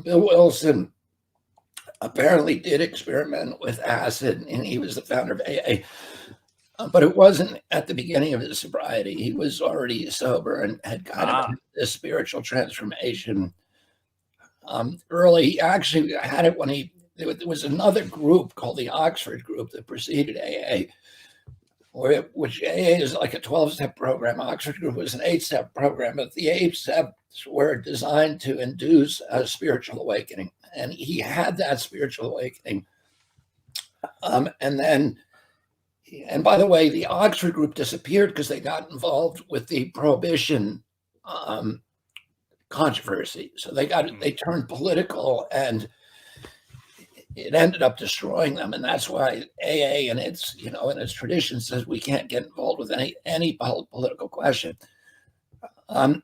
Bill Wilson apparently did experiment with acid, and he was the founder of AA. But it wasn't at the beginning of his sobriety. He was already sober and had kind of this spiritual transformation early. He actually had it when there was another group called the Oxford Group that preceded AA, which AA is like a 12-step program. Oxford Group was an 8-step program, but the 8 steps were designed to induce a spiritual awakening. And he had that spiritual awakening. And by the way, the Oxford Group disappeared because they got involved with the prohibition controversy. So they turned political, and it ended up destroying them. And that's why AA in its tradition says we can't get involved with any political question. But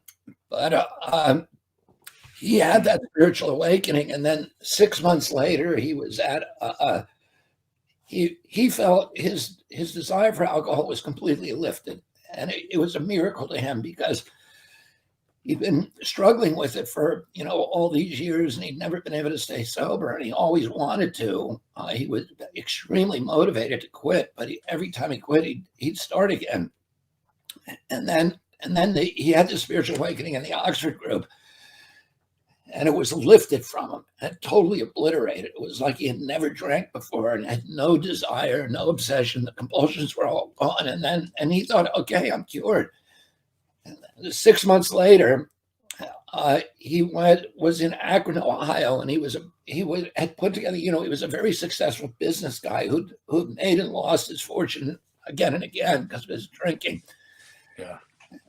he had that spiritual awakening, and then 6 months later, he was at he felt his desire for alcohol was completely lifted, and it was a miracle to him because he'd been struggling with it for all these years, and he'd never been able to stay sober, and he always wanted to. He was extremely motivated to quit, but every time he quit, he'd start again. And then he had this spiritual awakening in the Oxford Group, and it was lifted from him and totally obliterated. It was like he had never drank before and had no desire, no obsession. The compulsions were all gone. And he thought, okay, I'm cured. And 6 months later, he was in Akron, Ohio, and he had put together, he was a very successful business guy who'd made and lost his fortune again and again because of his drinking. Yeah.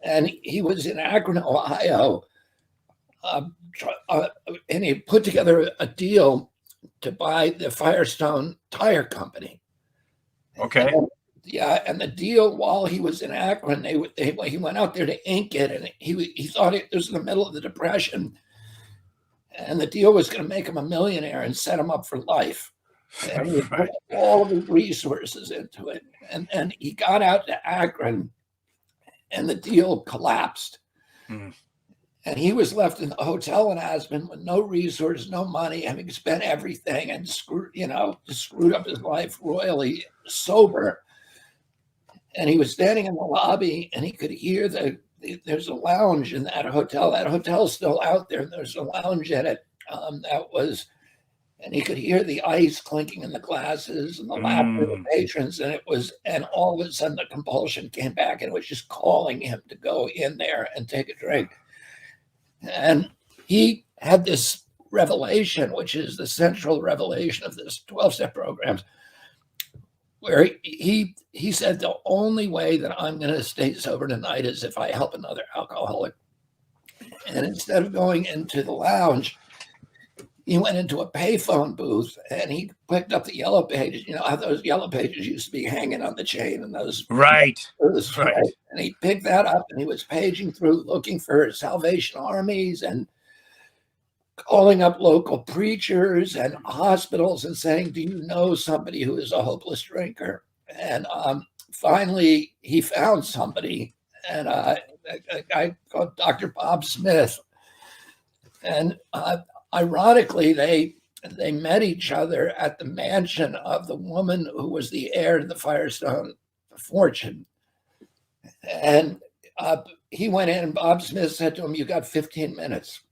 And he was in Akron, Ohio, and he put together a deal to buy the Firestone Tire Company. Okay. And the deal, while he was in Akron, he went out there to ink it, and he thought it was in the middle of the Depression, and the deal was going to make him a millionaire and set him up for life. And he put all of his resources into it, and he got out to Akron, and the deal collapsed. Mm. And he was left in the hotel in Aspen with no resources, no money, having spent everything and screwed up his life royally, sober. And he was standing in the lobby, and he could hear there's a lounge in that hotel. That hotel's still out there, and there's a lounge in it and he could hear the ice clinking in the glasses and the laughter of the patrons. And all of a sudden the compulsion came back, and it was just calling him to go in there and take a drink. And he had this revelation, which is the central revelation of this 12-step program, where he said, the only way that I'm going to stay sober tonight is if I help another alcoholic. And instead of going into the lounge, he went into a payphone booth, and he picked up the yellow pages. You know how those yellow pages used to be hanging on the chain, and those right. And he picked that up, and he was paging through, looking for Salvation Armies and calling up local preachers and hospitals and saying, do you know somebody who is a hopeless drinker? And finally, he found somebody, and a guy called Dr. Bob Smith. And ironically, they met each other at the mansion of the woman who was the heir to the Firestone fortune. And he went in, and Bob Smith said to him, you got 15 minutes.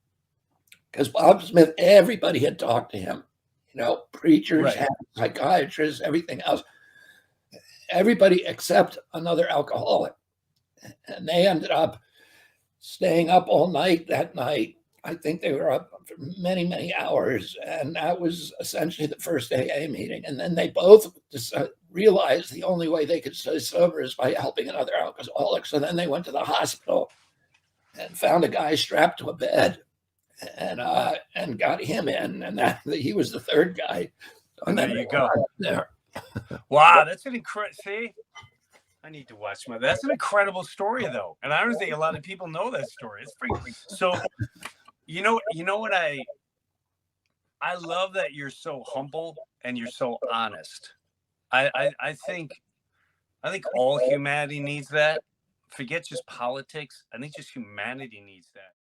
Because Bob Smith, everybody had talked to him, preachers, psychiatrists, everything else. Everybody except another alcoholic. And they ended up staying up all night that night. I think they were up for many, many hours. And that was essentially the first AA meeting. And then they both realized the only way they could stay sober is by helping another alcoholic. So then they went to the hospital and found a guy strapped to a bed and got him in. And he was the third guy. And there you go. There. Wow, that's an incredible. See, I need to watch that's an incredible story, though. And I don't think a lot of people know that story. It's pretty. So, you know what I love that you're so humble and you're so honest. I think all humanity needs that. Forget just politics. I think just humanity needs that.